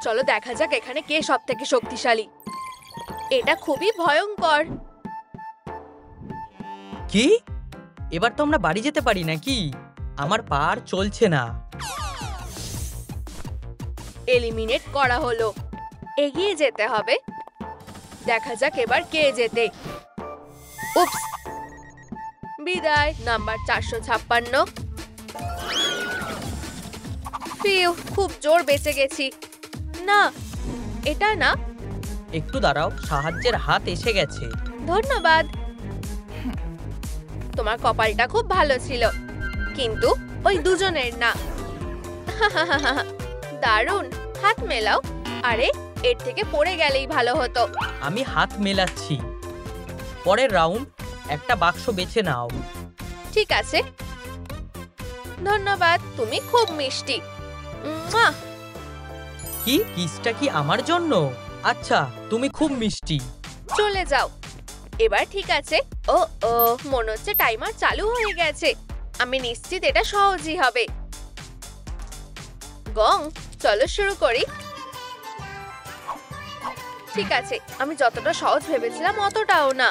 চলো দেখা যাক এখানে কে সবথেকে শক্তিশালী। এটা খুবই ভয়ঙ্কর। কি? এবার তো আমরা বাড়ি যেতে পারি নাকি? আমার পা আর চলছে না। এলিমিনেট করা হলো। এগিয়ে যেতে হবে। দেখা যাক এবার কে জেতে। উপস, বিদায়। নাম্বার 456। ফিউ, খুব জোর বেঁচে গেছি। না, এটা না। একটু দাঁড়াও, সাহায্যের হাত এসে গেছে। ধন্যবাদ। তোমার কপালটা খুব ভালো ছিল, কিন্তু ওই দুজনের না। দারুণ, হাত মেলাও। আরে, এর থেকে পড়ে গেলেই ভালো হতো। আমি হাত মেলাচ্ছি। পরের রাউন্ড, একটা বাক্স বেছে নাও। ঠিক আছে, ধন্যবাদ। তুমি খুব মিষ্টি। মুয়া। কি কিসটা কি আমার জন্য? আচ্ছা, তুমি খুব মিষ্টি। চলে যাও। এবার ঠিক আছে। ও ও, মনে হচ্ছে টাইমার চালু হয়ে গেছে। আমি নিশ্চিত এটা সহজই হবে। গং, চলো শুরু করি। ঠিক আছে, আমি যতটা সহজ ভেবেছিলাম অতটাও না।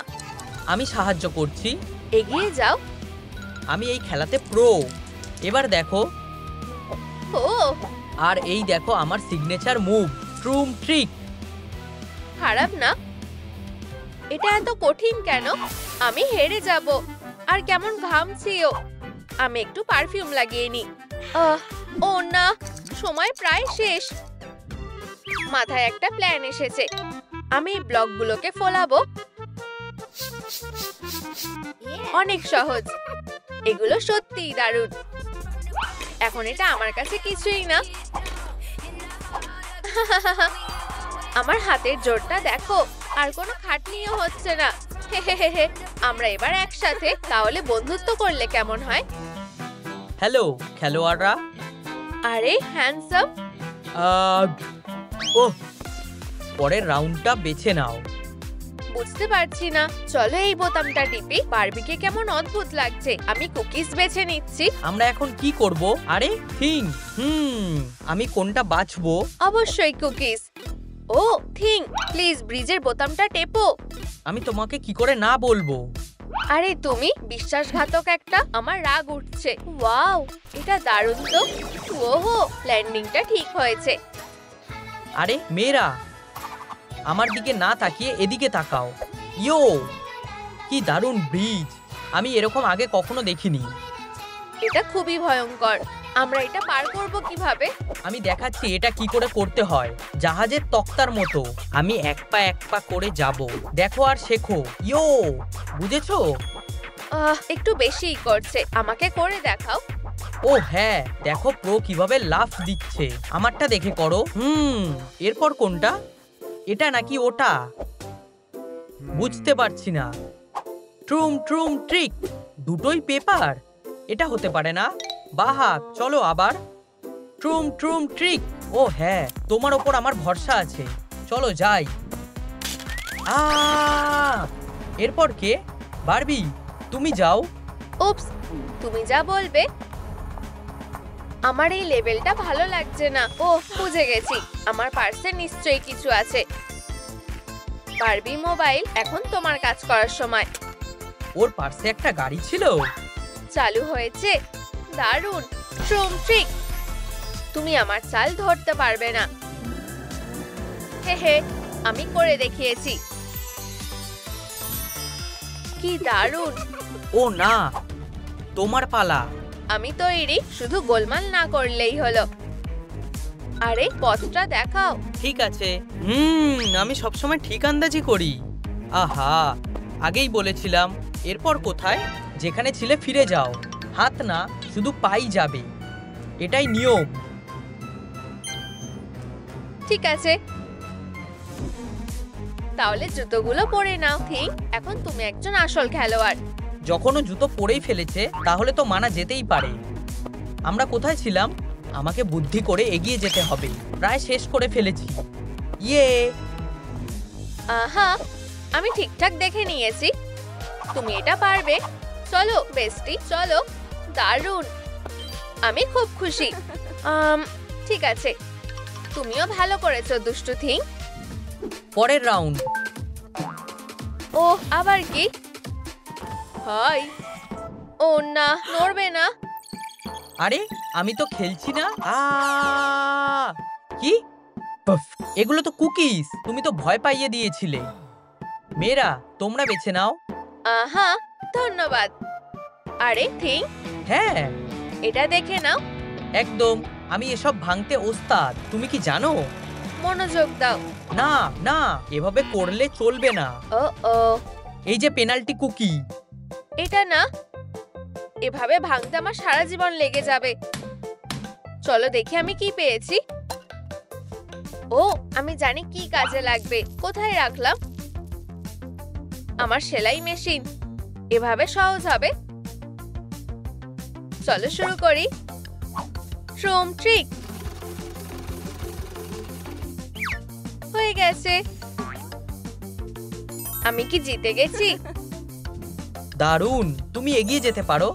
আমি সাহায্য করছি। এগিয়ে যাও। আমি এই খেলাতে প্রো। এবার দেখো। ও, আর এই দেখো আমার সিগনেচার মুভ, ট্রুম ট্রিক। খারাপ না। এটা এত কঠিন কেন? আমি হেরে যাব। আর কেমন ঘামছিও। আমি একটু পারফিউম লাগিয়ে নি। ও না, সময় প্রায় শেষ। মাথায় একটা প্ল্যান এসেছে। আমি এই ব্লকগুলোকে ফোলাবো। অনেক সহজ। এগুলো সত্যিই দারুণ। এখন এটা আমার কাছে কিছুই না। আমার হাতের জোরটা দেখো। আর কোনো খাটনিও হচ্ছে না। আমরা এবার একসাথে তাহলে বন্ধুত্ব করলে কেমন হয়? হ্যালো খেলোয়াড়রা। আরে হ্যান্ডসাম। ওহ, পরের রাউন্ডটা বেছে নাও। বুঝতে পারছি না। চলো এই বোতামটা টিপি। বারবিকে কেমন অদ্ভুত লাগছে। আমি কুকিজ বেছে নিচ্ছি। আমরা এখন কি করব? আরে থিং। আমি কোনটা বাছবো? অবশ্যই কুকিজ। ও থিং, প্লিজ ব্রিজের বোতামটা টেপো। আমি তোমাকে কি করে না বলবো? আরে তুমি বিশ্বাসঘাতক একটা। আমার রাগ উঠছে। ওয়াও, এটা দারুণ তো। ওহো, ল্যান্ডিংটা ঠিক হয়েছে। আরে মেয়েরা, আমার দিকে না তাকিয়ে এদিকে তাকাও। ইয়ো, কি দারুণ ব্রিজ। আমি এরকম আগে কখনো দেখিনি। এটা খুবই ভয়ঙ্কর। আমরা এটা পার করব কিভাবে? আমি দেখাচ্ছি এটা কি করে করতে হয়। জাহাজের তক্তার মতো আমি এক পা করে যাব। দেখো আর শেখো। ইয়ো, বুঝেছো? একটু বেশিই করছে। আমাকে করে দেখাও। ও হ্যাঁ, দেখো প্রো কিভাবে লাফ দিচ্ছে। আমারটা দেখে করো। এরপর কোনটা? এটা নাকি ওটা? বুঝতে পারছি না। ট্রুম ট্রুম ট্রিক, দুটোই পেপার। এটা হতে পারে না। বাহাক, চলো আবার। ট্রুম ট্রুম ট্রিক। ও হ্যাঁ, তোমার ওপর আমার ভরসা আছে। চলো যাই। এরপর কে? বারবি, তুমি যাও। উপস, তুমি যা বলবে। আমার এই লেভেলটা ভালো লাগছে না। ও, বুঝে গেছি। আমার পার্সে নিশ্চয়ই কিছু আছে। বারবি মোবাইল, এখন তোমার কাজ করার সময়। ওর পার্সে একটা গাড়ি ছিল। চালু হয়েছে। দারুণ। ট্রুম ট্রিক। তুমি আমার চাল ধরতে পারবে না। হে হে, আমি করে দেখিয়েছি। কি দারুণ। ও না, তোমার পালা। আমি তৈরি, শুধু গোলমাল না করলেই হলো। আরে পথটা দেখাও। ঠিক আছে। আমি সবসময় ঠিক আন্দাজি করি। আহা, আগেই বলেছিলাম। এরপর কোথায়? যেখানে ছিলে ফিরে যাও। হাত না, শুধু পাই যাবে। এটাই নিয়ম। ঠিক আছে, তাহলে জুতোগুলো পরে নাও। ঠিক, এখন তুমি একজন আসল খেলোয়াড়। যখন ও জুতো পরেই ফেলেছে, তাহলে তো মানা যেতেই পারে। আমরা কোথায় ছিলাম? আমাকে বুদ্ধি করে এগিয়ে যেতে হবে। প্রায় শেষ করে ফেলেছি। ইয়ে, আহা, আমি ঠিকঠাক দেখে নিয়েছি। তুমি এটা পারবে। চলো বেস্টি, চলো। দারুণ, আমি খুব খুশি। ঠিক আছে, তুমিও ভালো করেছো দুষ্টু থিং। পরের রাউন্ড। ও আবার কি? হাই, ও না, নড়বে না। আরে আমি তো খেলছি না। কি? উফ, এগুলো তো কুকিজ। তুমি তো ভয় পাইয়ে দিয়েছিলে। মেয়েরা, তোমরা বেছে নাও। আহা, ধন্যবাদ। আরে থিং, হ্যাঁ, এটা দেখে নাও। একদম। আমি এসব ভাঙতে ওস্তাদ, তুমি কি জানো? মনোযোগ দাও। না না, এভাবে করলে চলবে না। ও ও, এই যে পেনাল্টি কুকি। এটা না, এভাবে ভাঙতে আমার সারা জীবন লেগে যাবে। চলো দেখি আমি কি পেয়েছি। ও, আমি জানি কি কাজে লাগবে। কোথায় রাখলাম? আমার সেলাই মেশিন। এভাবে সহজ হবে। চলো শুরু করি। ট্রুম ট্রিক হয়ে গেছে। আমি কি জিতে গেছি? দারুণ, তুমি এগিয়ে যেতে পারো।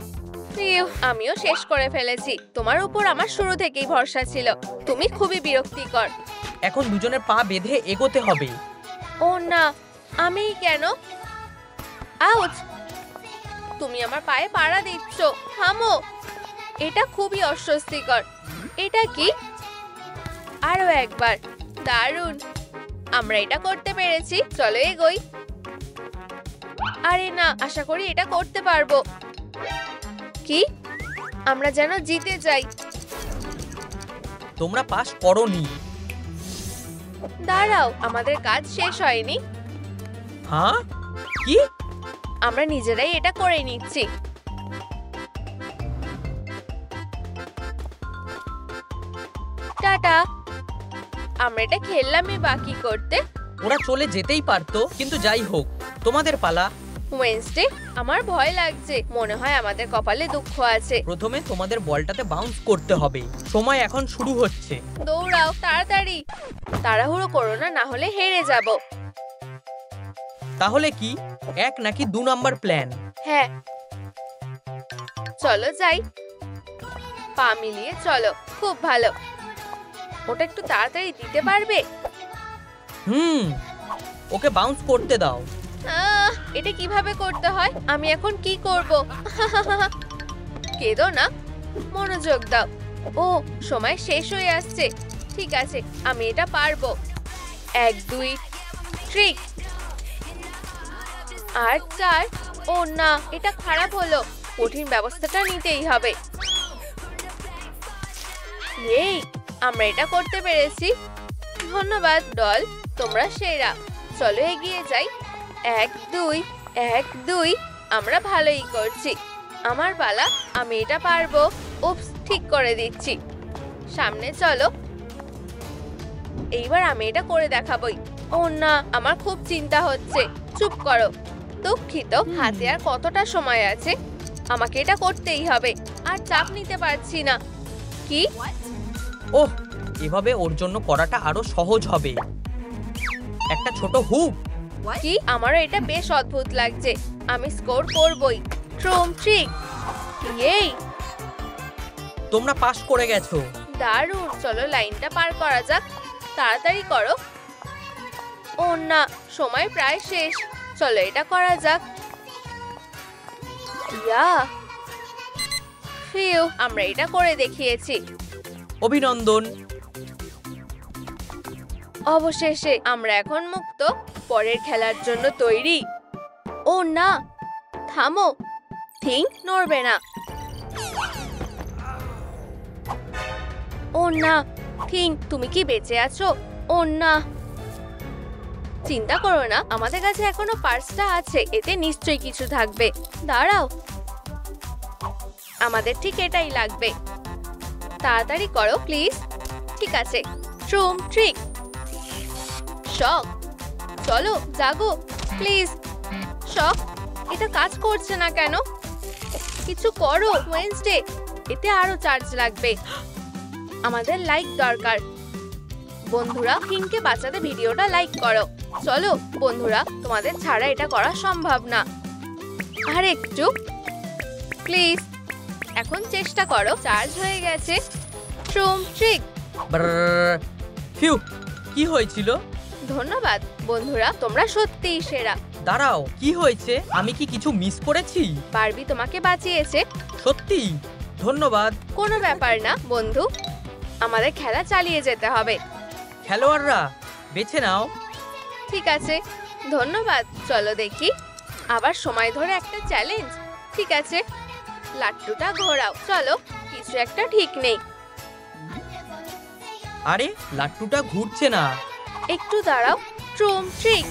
ইউ, আমিও শেষ করে ফেলেছি। তোমার উপর আমার শুরু থেকেই ভরসা ছিল। তুমি খুবই বিরক্তিকর। এখন দুজনের পা বেঁধে এগোতে হবে। ও না, আমি কেন? আউচ! তুমি আমার পায়ে পাড়া দিচ্ছ। থামো, এটা খুবই অস্বস্তিকর। এটা কি? আরো একবার। দারুণ, আমরা এটা করতে পেরেছি। চলো এগোই। আরে না, আশা করি এটা করতে পারবো। কি? আমরা যেন জিতে যাই। তোমরা পাস করোনি। দাঁড়াও, আমাদের কাজ শেষ হয়নি। হ্যাঁ? কি? আমরা নিজেরাই এটা করে নিচ্ছি। টাটা। আমরা এটা খেললামই বাকি করতে। ওরা চলে যেতেই পারতো, কিন্তু যাই হোক, তোমাদের পালা। ওয়েনসডে, আমার ভয় লাগছে। মনে হয় আমাদের কপালে দুঃখ আছে। প্রথমে তোমাদের বলটাতে বাউন্স করতে হবে। সময় এখন শুরু হচ্ছে। দৌড়াও তাড়াতাড়ি। তাড়াহুড়ো করো না, না হলে হেরে যাব। তাহলে কি 1 নাকি 2 নাম্বার প্ল্যান? হ্যাঁ, চলো যাই। পা মিলিয়ে চলো। খুব ভালো। ওটা একটু তাড়াতাড়ি দিতে পারবে? ওকে বাউন্স করতে দাও। এটা কিভাবে করতে হয়? আমি এখন কি করব? কেঁদো না, মনোযোগ দাও। ও, সময় শেষ হয়ে আসছে। ঠিক আছে, আমি এটা পারবো। 1 2 ট্রিক আর 4। ও না, এটা খারাপ হলো। কঠিন ব্যবস্থাটা নিতেই হবে। এই, আমরা এটা করতে পেরেছি। ধন্যবাদ দল, তোমরা সেরা। চলো এগিয়ে যাই। 1 2 1 2। আমরা ভালোই করছি। আমার পালা, আমি এটা পারবো। উপস, ঠিক করে দিচ্ছি। সামনে চলো। এইবার আমি এটা করে দেখাবই। ও না, আমার খুব চিন্তা হচ্ছে। চুপ করো। দুঃখিত, হাতে আর কতটা সময় আছে? আমাকে এটা করতেই হবে। আর চাপ নিতে পারছি না। কি? ওহ, এভাবে ওর জন্য করাটা আরো সহজ হবে। একটা ছোট হুক। কি? আমারও এটা বেশ অদ্ভুত লাগছে। আমি স্কোর করবই। ট্রুম ট্রিক। এই, তোমরা পাস করে গেছো। দারুণ। চলো লাইনটা পার করা যাক। তাড়াতাড়ি করো। ও না, সময় প্রায় শেষ। চলো এটা করা যাক। ইয়া, ফিউ, আমরা এটা করে দেখিয়েছি। অভিনন্দন। অবশেষে আমরা এখন মুক্ত। পরের খেলার জন্য তৈরি। ও না, থামো। থিং, নড়বে না। ও না, থিং, তুমি কি বেঁচে আছো? ও না, চিন্তা করো না, আমাদের কাছে এখনো পার্সটা আছে। এতে নিশ্চয়ই কিছু থাকবে। দাঁড়াও, আমাদের ঠিক এটাই লাগবে। তাড়াতাড়ি করো প্লিজ। ঠিক আছে, ট্রুম ট্রিক। শক, চলো জাগো প্লিজ। শক, এটা কাজ করছে না কেন? কিছু করো ওয়েনসডে, এতে আরো চার্জ লাগবে। আমাদের লাইক দরকার। বন্ধুরা, থিংকে বাঁচাতে ভিডিওটা লাইক করো। চলো বন্ধুরা, তোমাদের ছাড়া এটা করা সম্ভব না। আর একটু প্লিজ। এখন চেষ্টা করো। চার্জ হয়ে গেছে। ট্রুম ট্রিক। ফিউ, কি হয়েছিল? ধন্যবাদ বন্ধুরা, তোমরা সত্যিই সেরা। দাঁড়াও, কি হয়েছে? আমি কি কিছু মিস করেছি? বারবি তোমাকে বাঁচিয়েছে। সত্যি? ধন্যবাদ। কোনো ব্যাপার না বন্ধু, আমাদের খেলা চালিয়ে যেতে হবে। খেলোয়াড়রা বেছে নাও। ঠিক আছে, ধন্যবাদ। চলো দেখি, আবার সময় ধরে একটা চ্যালেঞ্জ। ঠিক আছে, লাট্টুটা ঘোরাও। চলো, কিছু একটা ঠিক নেই। আরে, লাট্টুটা ঘুরছে না। একটু দাঁড়াও। ট্রুম ট্রিক।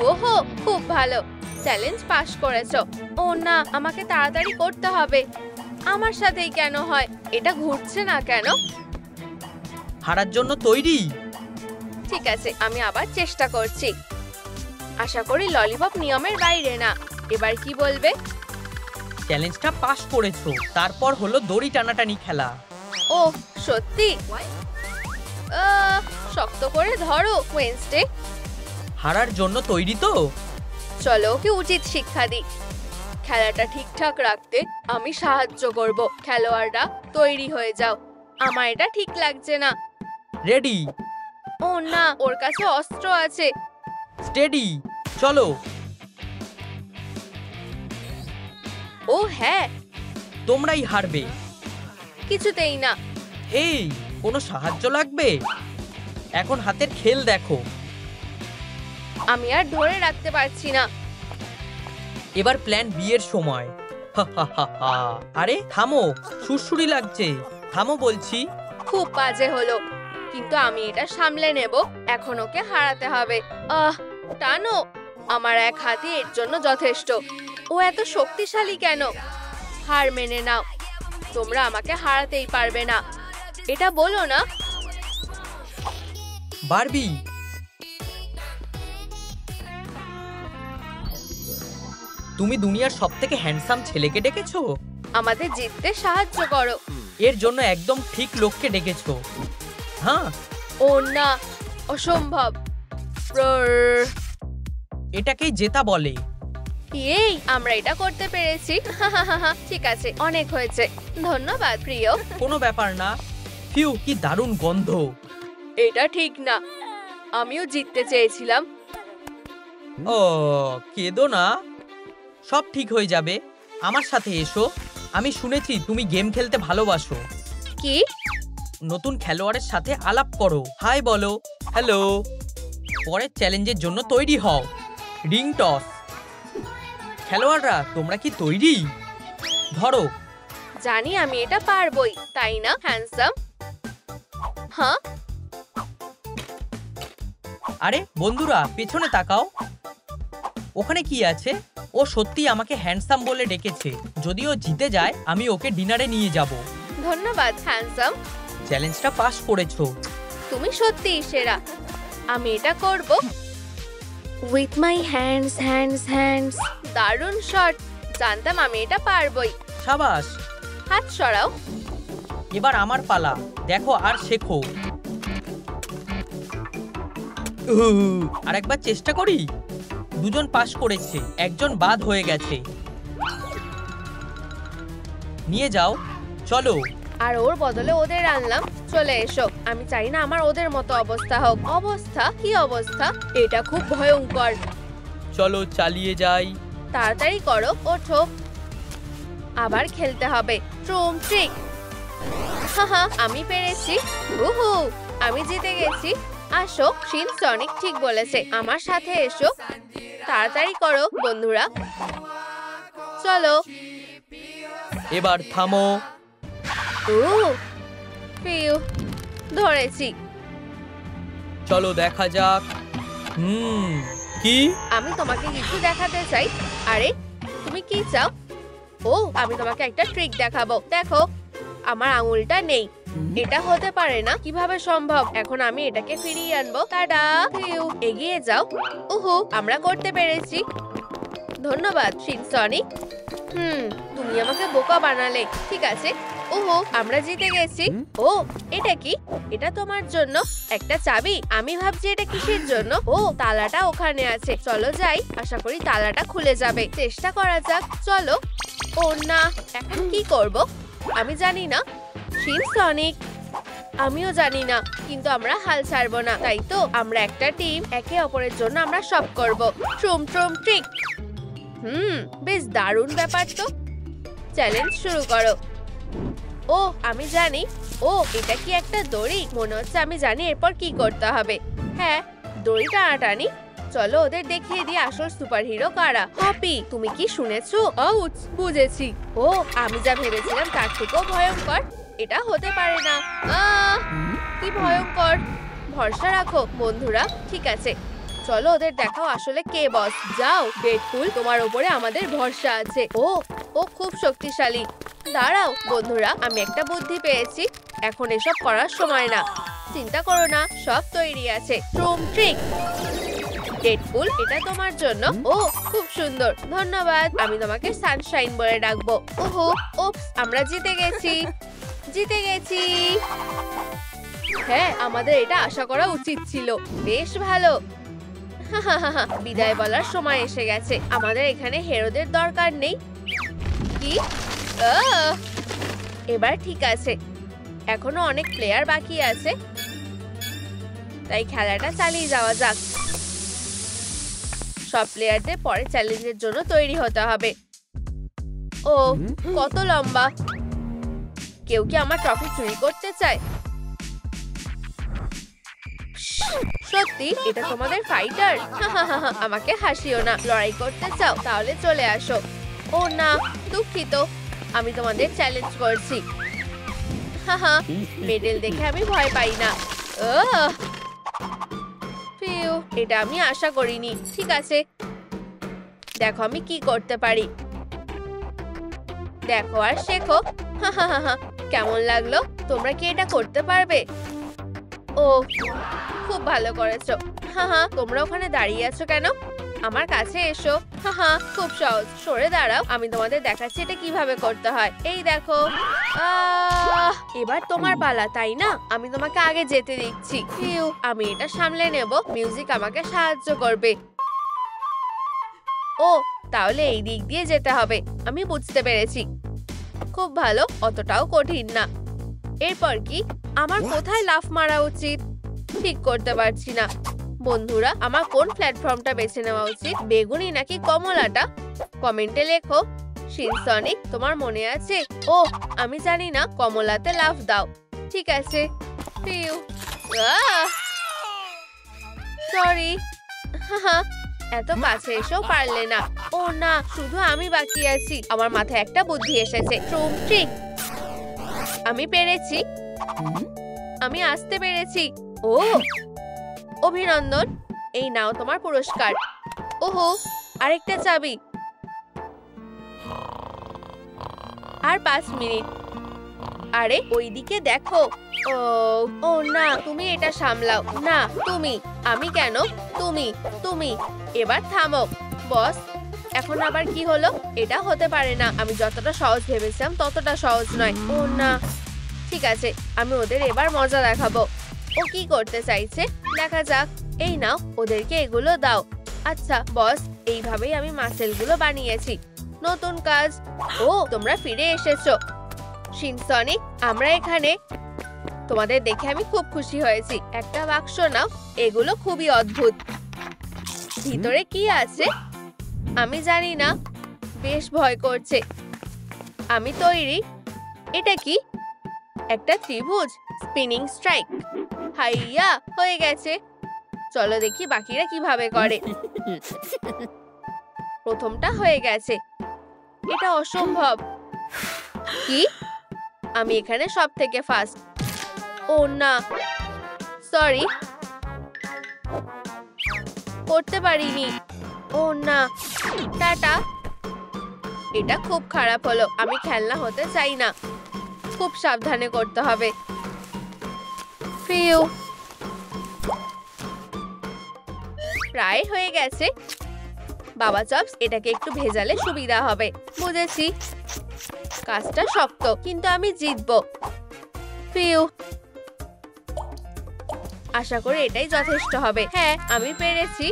ওহো, খুব ভালো, চ্যালেঞ্জ পাস করেছো। ও না, আমাকে তাড়াতাড়ি করতে হবে। আমার সাথেই কেন হয়? এটা ঘুরছে না কেন? হারার জন্য তৈরি? ঠিক আছে, আমি আবার চেষ্টা করছি। আশা করি ললিপপ নিয়মের বাইরে না। এবার কি বলবে? চ্যালেঞ্জটা পাস করেছো। তারপর হলো দড়ি টানাটানি খেলা। ও সত্যি? শক্ত করে ধরো ওয়েনসডে। হারার জন্য তৈরি তো? চলো ওকে উচিত শিক্ষা দিই। খেলাটা ঠিকঠাক রাখতে আমি সাহায্য করব। খেলোয়াড়রা তৈরি হয়ে যাও। আমার এটা ঠিক লাগছে না। রেডি? ও না, ওর কাছে অস্ত্র আছে। স্টেডি, চলো। ও হ্যাঁ, তোমরাই হারবে। কিছুতেই না। এই, কোনো সাহায্য লাগবে? এখন হাতের খেল দেখো। আমি আর ধরে রাখতে পারছি না। এবার প্ল্যান বি এর সময়। আরে থামো, সুরসুরি লাগছে। থামো বলছি। খুব বাজে হলো, কিন্তু আমি এটা সামলে নেব। এখন ওকে হারাতে হবে। টানো। আমার এক হাতে এর জন্য যথেষ্ট। ও এত শক্তিশালী কেন? হার মেনে নাও। তোমরা আমাকে হারাতেই পারবে না, এটা বলো না। বারবি, তুমি দুনিয়ার সবথেকে হ্যান্ডসাম ছেলেকে ডেকেছো। আমাদের জিততে সাহায্য করো। এর জন্য একদম ঠিক লোককে ডেকেছো। হ্যাঁ, ও না, অসম্ভব। এটাকেই জেতা বলে। এই, আমরা এটা করতে পেরেছি। ঠিক আছে, অনেক হয়েছে। ধন্যবাদ প্রিয়। কোনো ব্যাপার না। ফিউ, কি দারুণ গন্ধ। এটা ঠিক না, আমিও জিততে চেয়েছিলাম। ও, কেঁদো না, সব ঠিক হয়ে যাবে। আমার সাথে এসো। আমি শুনেছি তুমি গেম খেলতে ভালোবাসো। কি? নতুন খেলোয়াড়ের সাথে আলাপ করো, হাই বলো, হ্যালো। পরের চ্যালেঞ্জের জন্য তৈরি হও। Ring toss. খেলোয়াড়রা, তোমরা কি তৈরি? ধরো। জানি আমি এটা পারবই, তাই না হ্যান্ডসাম? হ্যাঁ। আরে বন্ধুরা, পেছনে তাকাও। ওখানে কি আছে? ও সত্যি আমাকে হ্যান্ডসাম বলে ডেকেছে। যদি ও জিতে যায়, আমি ওকে ডিনারে নিয়ে যাব। ধন্যবাদ হ্যান্ডসাম। চ্যালেঞ্জটা পাস করেছো। তুমি সত্যিই সেরা। আমি এটা করব। With my hands hands hands. দারুণ শট। জানতাম আমি এটা পারবই। সাবাস। হাত সরাও। এবার আমার পালা। দেখো আর শেখো। আরেকবার চেষ্টা করি। দুজন পাস করেছে, একজন বাদ হয়ে গেছে। নিয়ে যাও, চলো। আর ওর বদলে ওদের আনলাম। চলে এসো। আমি চাই না আমার ওদের মতো অবস্থা হোক। অবস্থা? কি অবস্থা? এটা খুব ভয়ঙ্কর। চলো চালিয়ে যাই। তাড়াতাড়ি করো, ওঠো। আবার খেলতে হবে। ট্রুম ট্রিক। হাহা, আমি পেরেছি। উহু, আমি জিতে গেছি। আসো, শিন সনিক ঠিক বলেছে। আমার সাথে এসো। তাড়াতাড়ি করো বন্ধুরা। চলো। এবার থামো। ফিউ, ধরেছি। চলো দেখা যাক। কি? আমি তোমাকে কিছু দেখাতে চাই। আরে, তুমি কি চাও? ও, আমি তোমাকে একটা ট্রিক দেখাবো। দেখো, আমার আঙুলটা নেই। এটা হতে পারে না। কিভাবে সম্ভব? এখন আমি এটাকে ফিরিয়ে আনবো। টাটা। ফিউ, এগিয়ে যাও। উহু, আমরা করতে পেরেছি। ধন্যবাদ শিনসনিক। তুমি আমাকে বোকা বানালে। ঠিক আছে। ওহো, আমরা জিতে গেছি। ও, এটা কি? এটা তোমার জন্য একটা চাবি। আমি ভাবছি এটা কিসের জন্য। ও, তালাটা ওখানে আছে। চলো যাই। আশা করি তালাটা খুলে যাবে। চেষ্টা করা যাক। চলো। ও না, এখন কি করব? আমি জানি না। শিনসনিক, আমিও জানি না, কিন্তু আমরা হাল ছাড়বো না। তাই তো আমরা একটা টিম, একে অপরের জন্য আমরা সব করব। ট্রুম ট্রুম ট্রিক। বেশ দারুণ ব্যাপার তো। চ্যালেঞ্জ শুরু করো। ও আমি জানি। ও এটা কি একটা দড়ি? মনে হচ্ছে আমি জানি এরপর কি করতে হবে। হ্যাঁ, দড়ি টানাটানি। চলো ওদের দেখিয়ে দিই আসল সুপারহিরো কারা। হপি, তুমি কি শুনেছো? আউচ, বুঝেছি। ও আমি যা ভেবেছিলাম তার থেকেও ভয়ঙ্কর। এটা হতে পারে না। কি ভয়ঙ্কর। ভরসা রাখো বন্ধুরা। ঠিক আছে, চলো ওদের দেখাও আসলে কে বস। যাও ডেডপুল, তোমার উপরে আমাদের ভরসা আছে। ও ও খুব শক্তিশালী। দাঁড়াও বন্ধুরা, আমি একটা বুদ্ধি পেয়েছি। এখন এসব করার সময় না। চিন্তা করো না, সব তৈরি আছে। ট্রুম ট্রিক। ডেডপুল, এটা তোমার জন্য। ও খুব সুন্দর, ধন্যবাদ। আমি তোমাকে সানশাইন বলে ডাকবো। ওহো, উপস, আমরা জিতে গেছি। জিতে গেছি। হ্যাঁ, আমাদের এটা আশা করা উচিত ছিল। বেশ ভালো। বিদায় বলার সময় এসে গেছে। আমাদের এখানে হিরোদের দরকার নেই। কি? এবার ঠিক আছে। এখনো অনেক প্লেয়ার বাকি আছে, তাই খেলাটা চালিয়ে যাওয়া যাক। সব প্লেয়ারদের পরে চ্যালেঞ্জের জন্য তৈরি হতে হবে। ও কত লম্বা। কেউ কি আমার ট্রফি চুরি করতে চায়? সত্যি এটা তোমাদের ফাইটার? আমাকে হাসিও না। লড়াই করতে চাও? তাহলে চলে আসো। ও না, দুঃখিত, আমি তোমাদের চ্যালেঞ্জ করছি। মেডেল দেখে আমি ভয় পাই না। এটা আমি আশা করিনি। ঠিক আছে, দেখো আমি কি করতে পারি। দেখো আর শেখো। কেমন লাগলো? তোমরা কি এটা করতে পারবে? ও খুব ভালো করেছো। তোমরা ওখানে দাঁড়িয়ে আছো কেন? আমার কাছে এসো। খুব সহজ। সরে দাঁড়াও, আমি তোমাদের দেখাচ্ছি এটা কিভাবে করতে হয়। এই দেখো। এবার তোমার পালা, তাই না? আমি তোমাকে আগে যেতে দিচ্ছি। আমি এটা সামলে নেব। মিউজিক আমাকে সাহায্য করবে। ও তাহলে এই দিক দিয়ে যেতে হবে। আমি বুঝতে পেরেছি। খুব ভালো, অতটাও কঠিন না। এরপর কি? আমার কোথায় লাফ মারা উচিত? ঠিক করতে পারছি না। বন্ধুরা, আমার কোন প্ল্যাটফর্মটা বেছে নেওয়া উচিত? বেগুনি নাকি কমলাটা? কমেন্টে লেখো। শিনসনিক, তোমার মনে আছে? ও আমি জানি না। কমলাতে লাফ দাও। ঠিক আছে। সরি। এত কাছে এসেও পারলে না। ও না, শুধু আমি বাকি আছি। আমার মাথায় একটা বুদ্ধি এসেছে। ট্রুম ট্রিক। আমি পেরেছি। আমি আসতে পেরেছি। ও অভিনন্দন, এই নাও তোমার পুরস্কার। ওহো, আরেকটা চাবি। আর 5 মিনিট। আরে ওইদিকে দেখো। ও না, তুমি এটা সামলাও। না তুমি। আমি কেন? তুমি তুমি এবার থামো। বস, এখন আবার কি হলো? এটা হতে পারে না। আমি যতটা সহজ ভেবেছিলাম ততটা সহজ নয়। ও না, ঠিক আছে, আমি ওদের এবার মজা দেখাবো। ও কি করতে চাইছে দেখা যাক। এই নাও, ওদেরকে এগুলো দাও। আচ্ছা বস, এইভাবেই আমি মাসেলগুলো বানিয়েছি। নতুন কাজ। ও তোমরা ফিরে এসেছো। শিনসনিক, আমরা এখানে। তোমাদের দেখে আমি খুব খুশি হয়েছি। একটা বাক্স নাও। এগুলো খুবই অদ্ভুত। ভিতরে কি আছে আমি জানি না। বেশ ভয় করছে। আমি তৈরি। এটা কি? একটা ত্রিভুজ। Spinning strike. হাইয়া, হয়ে গেছে। চলো দেখি বাকিরা কিভাবে করে। প্রথমটা হয়ে গেছে। এটা অসম্ভব। কি? আমি এখানে সব থেকে ফার্স্ট। ও না, সরি, করতে পারিনি। ও না, টাটা। এটা খুব খারাপ হলো। আমি খেলনা হতে চাই না। খুব সাবধানে করতে হবে। ফিউ, প্রায় হয়ে গেছে। বাবা চপস, এটাকে একটু ভেজালে সুবিধা হবে। বুঝেছি। কাজটা শক্ত, কিন্তু আমি জিতবো। ফিউ, আশা করি এটাই যথেষ্ট হবে। হ্যাঁ, আমি পেরেছি।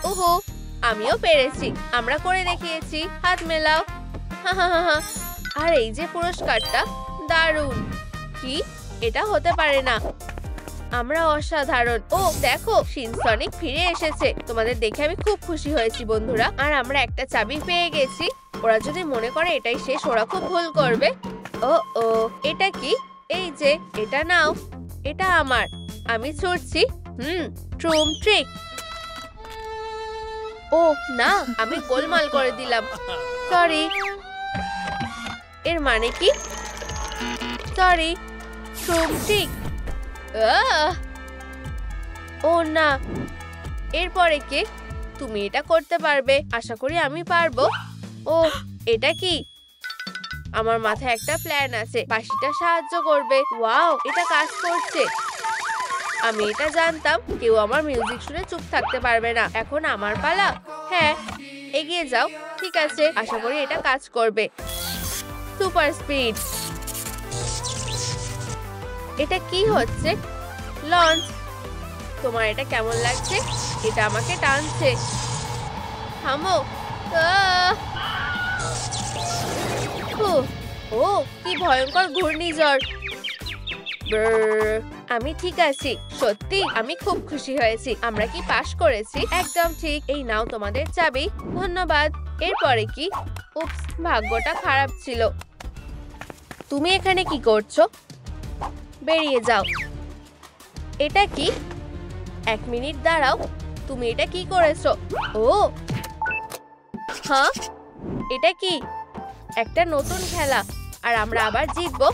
ওহো, আমিও পেরেছি। আমরা করে দেখিয়েছি। হাত মেলাও। আর এই যে পুরস্কারটা, দারুণ। কি? এটা হতে পারে না। আমরা অসাধারণ। ও দেখো, সিনসনিক ফিরে এসেছে। তোমাদের দেখে আমি খুব খুশি হয়েছি বন্ধুরা। আর আমরা একটা চাবি পেয়ে গেছি। ওরা যদি মনে করে এটাই শেষ, ওরা খুব ভুল করবে। ও ও, এটা কি? এই যে, এটা নাও। এটা আমার। আমি ছুটছি। ট্রুম ট্রিক। ও না, আমি গোলমাল করে দিলাম। সরি। এর মানে কি? সরি। ট্রুম ট্রিক। ও না, এরপরে কে? তুমি এটা করতে পারবে। আশা করি আমি পারবো। ও, এটা কি? আমার মাথায় একটা প্ল্যান আছে। বাঁশিটা সাহায্য করবে। ওয়াও, এটা কাজ করছে। আমি এটা জানতাম। কেউ আমার মিউজিক শুনে চুপ থাকতে পারবে না। এখন আমার পালা। হ্যাঁ, এগিয়ে যাও। ঠিক আছে, আশা করি এটা কাজ করবে। Super speed. এটা কি হচ্ছে? লঞ্চ। তোমার এটা কেমন লাগছে? এটা আমাকে টানছে। থামো। ও, কি ভয়ঙ্কর ঘূর্ণিঝড়। আমি ঠিক আছি। সত্যি আমি খুব খুশি হয়েছি। আমরা কি পাশ করেছি? একদম ঠিক। এই নাও তোমাদের চাবি। ধন্যবাদ। এরপরে কি? উপস, ভাগ্যটা খারাপ ছিল। তুমি এখানে কি করছো? বেরিয়ে যাও। এটা কি? 1 মিনিট দাঁড়াও। তুমি এটা কি করেছো? ও হ্যাঁ, এটা কি? একটা নতুন খেলা। আর আমরা আবার জিতবো।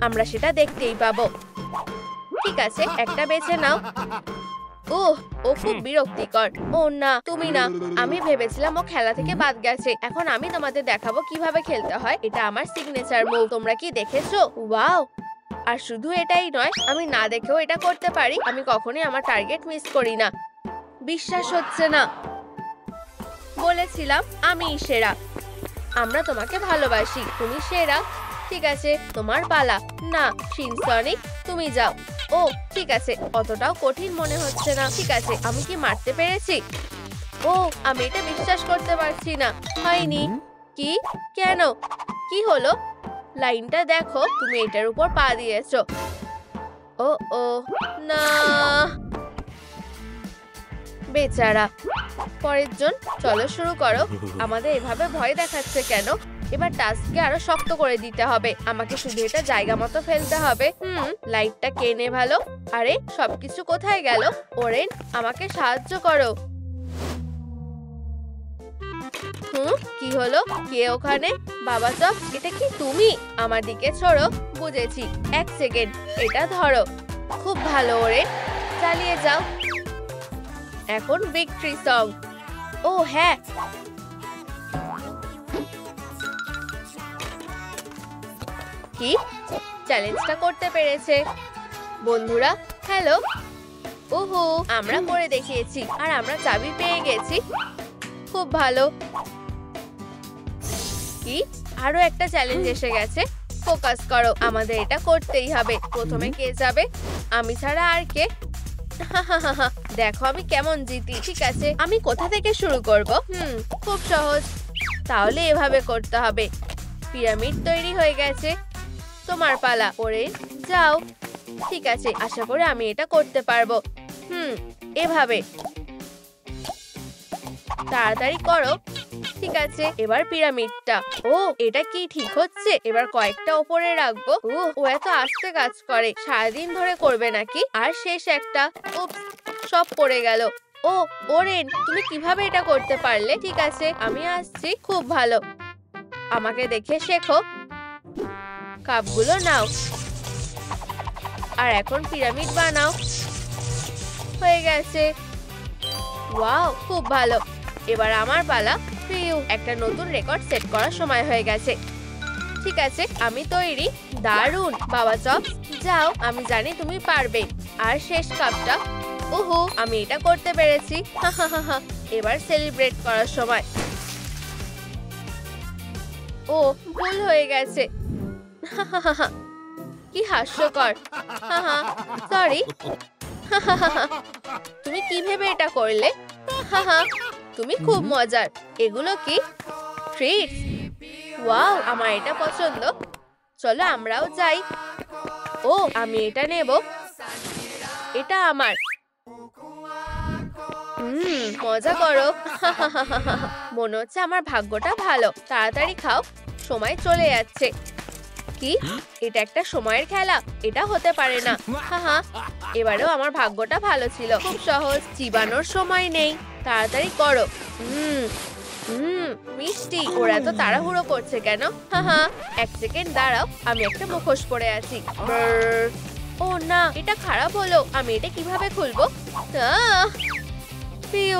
আমরা সেটা দেখতেই পাবো। ঠিক আছে, একটা বেছে নাও। ও খুব বিরক্তিকর। ও না, তুমি না। আমি ভেবেছিলাম ও খেলা থেকে বাদ গেছে। এখন আমি তোমাদের দেখাবো কিভাবে খেলতে হয়। এটা আমার সিগনেচার মুভ। তোমরা কি দেখেছো? ওয়াও। আর শুধু এটাই নয়, আমি না দেখেও এটা করতে পারি। আমি কখনোই আমার টার্গেট মিস করি না। বিশ্বাস হচ্ছে না। বলেছিলাম আমিই সেরা। আমরা তোমাকে ভালোবাসি। তুমি সেরা। ঠিক আছে, তোমার পালা। না, সিনসনিক, তুমি যাও। ও ঠিক আছে, অতটাও কঠিন মনে হচ্ছে না। ঠিক আছে, আমি কি মারতে পেরেছি? ও, আমি এটা বিশ্বাস করতে পারছি না। হয়নি। কি? কেন? কি হলো? লাইনটা দেখো। তুমি এটার উপর পা দিয়েছো। ও না, বেচারা। পরের জন। চলো শুরু করো। আমাদের এভাবে ভয় দেখাচ্ছে কেন? এবার টাস্ককে আরো শক্ত করে দিতে হবে। আমাকে শুধু এটা জায়গা মতো ফেলতে হবে। লাইটটা কেনে ভালো। আরে, সবকিছু কোথায় গেল? ওরেন, আমাকে সাহায্য করো। কি হলো? কে ওখানে? বাবা চপ, এটা কি তুমি? আমার দিকে ছড়ো। বুঝেছি। 1 সেকেন্ড। এটা ধরো। খুব ভালো ওরেন, চালিয়ে যাও। এখন ভিক্টরি সং। ও হ্যাঁ, কি? চ্যালেঞ্জটা করতে পেরেছে। বন্ধুরা, হ্যালো। ওহো, আমরা করে দেখিয়েছি। আর আমরা চাবি পেয়ে গেছি। খুব ভালো। কি? আরো একটা চ্যালেঞ্জ এসে গেছে। ফোকাস করো। আমাদের এটা করতেই হবে। প্রথমে কে যাবে? আমি ছাড়া আর কে? দেখো আমি কেমন জিতি। ঠিক আছে, আমি কোথা থেকে শুরু করব? খুব সহজ। তাহলে এভাবে করতে হবে। পিরামিড তৈরি হয়ে গেছে। তোমার পালা। ওরে যাও। ঠিক আছে, আশা করি আমি এটা করতে পারবো। এভাবে। তাড়াতাড়ি করো। ঠিক আছে, এবার পিরামিডটা। ও, এটা কি ঠিক হচ্ছে? এবার কয়েকটা ওপরে রাখবো। ও এত আস্তে কাজ করে। সারাদিন ধরে করবে নাকি? আর শেষ একটা। উপস, সব পড়ে গেল। ও ওরেন, তুমি কিভাবে এটা করতে পারলে? ঠিক আছে, আমি আসছি। খুব ভালো। আমাকে দেখে শেখো। কাপগুলো নাও। আর এখন পিরামিড বানাও। হয়ে গেছে। ওয়াও, খুব ভালো। এবার আমার পালা। একটা নতুন রেকর্ড সেট করার সময় হয়ে গেছে। ঠিক আছে, আমি তৈরি। দারুণ। বাবা চপ, যাও। আমি জানি তুমি পারবে। আর শেষ কাপটা। ওহো, আমি এটা করতে পেরেছি। এবার সেলিব্রেট করার সময়। ও, ভুল হয়ে গেছে। কি হাস্যকর। সরি। তুমি কি ভেবে এটা করলে? তুমি খুব মজার। এগুলো কি? ট্রিটস। ওয়াও, আমার এটা পছন্দ। চলো আমরাও যাই। ও আমি এটা নেব, এটা আমার। মজা করো। মনে হচ্ছে আমার ভাগ্যটা ভালো। তাড়াতাড়ি খাও, সময় চলে যাচ্ছে। কি এটা একটা সময়ের খেলা? এটা হতে পারে না। হা, এবারেও আমার ভাগ্যটা ভালো ছিল। খুব সহজ, চিবানোর সময় নেই। তাড়াতাড়ি করো। মিষ্টি। ওরা তো তাড়াহুড়ো করছে কেন? হা, 1 সেকেন্ড দাঁড়াও, আমি একটা মুখোশ পরে আছি। ও না, এটা খারাপ হলো। আমি এটা কিভাবে খুলবো? পিউ,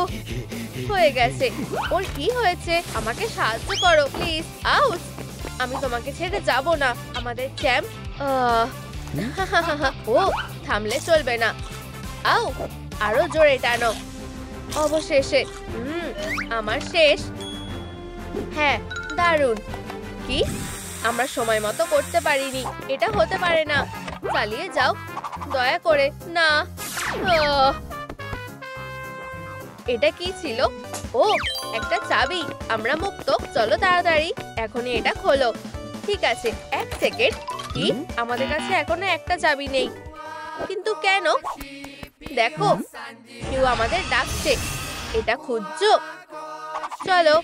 হয়ে গেছে। ওর কি হয়েছে? আমাকে সাহায্য করো প্লিজ। আউট! আমি তোমাকে ছেড়ে যাব না। আমাদের চ্যাম্প। ও থামলে চলবে না। আউ, আরো জোরে টানো। অবশেষে আমার শেষ। হ্যাঁ, দারুণ। কি আমরা সময় মতো করতে পারিনি। এটা হতে পারে না। চালিয়ে যাও দয়া করে। না, এটা কি ছিল? ও একটা চাবি। আমরা মুক্ত। চলো তাড়াতাড়ি, এখনই এটা খোলো। ঠিক আছে, 1 সেকেন্ড। কি আমাদের কাছে এখনো একটা চাবি নেই? কিন্তু কেন? দেখো, কেউ আমাদের ডাকছে। এটা খুঁজছো? চলো,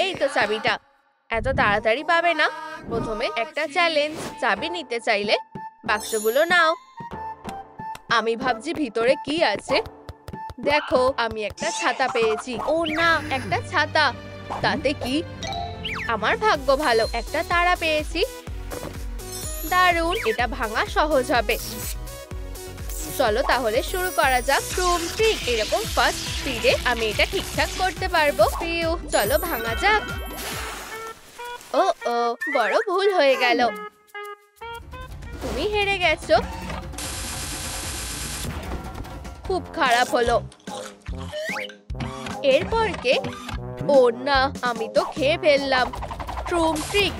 এই তো চাবিটা। এত তাড়াতাড়ি পাবে না। প্রথমে একটা চ্যালেঞ্জ। চাবি নিতে চাইলে বাক্সগুলো নাও। আমি ভাবছি ভিতরে কি আছে। দেখো, আমি একটা ছাতা পেয়েছি। ও না, একটা ছাতা। তাতে কি? আমার ভাগ্য ভালো, একটা তারা পেয়েছি। দারুণ, এটা ভাঙা সহজ হবে। চলো তাহলে শুরু করা যাক। ট্রিক, এরকম ফার্স্ট স্পিডে আমি এটা ঠিকঠাক করতে পারবো। পিউ, চলো ভাঙা যাক। ও বড় ভুল হয়ে গেল। তুমি হেরে গেছো। খুব খারাপ হলো। এরপর কে? ও না, আমি তো খেয়ে ফেললাম। ট্রিক,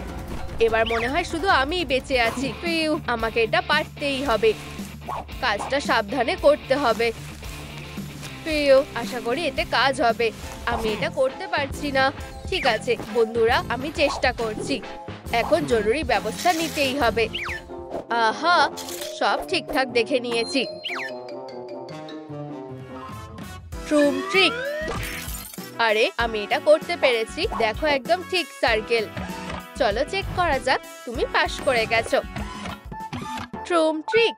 এবার মনে হয় শুধু আমিই বেঁচে আছি। পিউ, আমাকে এটা পারতেই হবে। কাজটা সাবধানে করতে হবে। পিউ, আশা করি এতে কাজ হবে। আমি এটা করতে পারছি না। ঠিক আছে বন্ধুরা, আমি চেষ্টা করছি। এখন জরুরি ব্যবস্থা নিতেই হবে। আহা, সব ঠিকঠাক দেখে নিয়েছি। ট্রিক, আরে আমি এটা করতে পেরেছি। দেখো, একদম ঠিক সার্কেল। চলো চেক করা যাক। তুমি পাস করে গেছো। ট্রিক,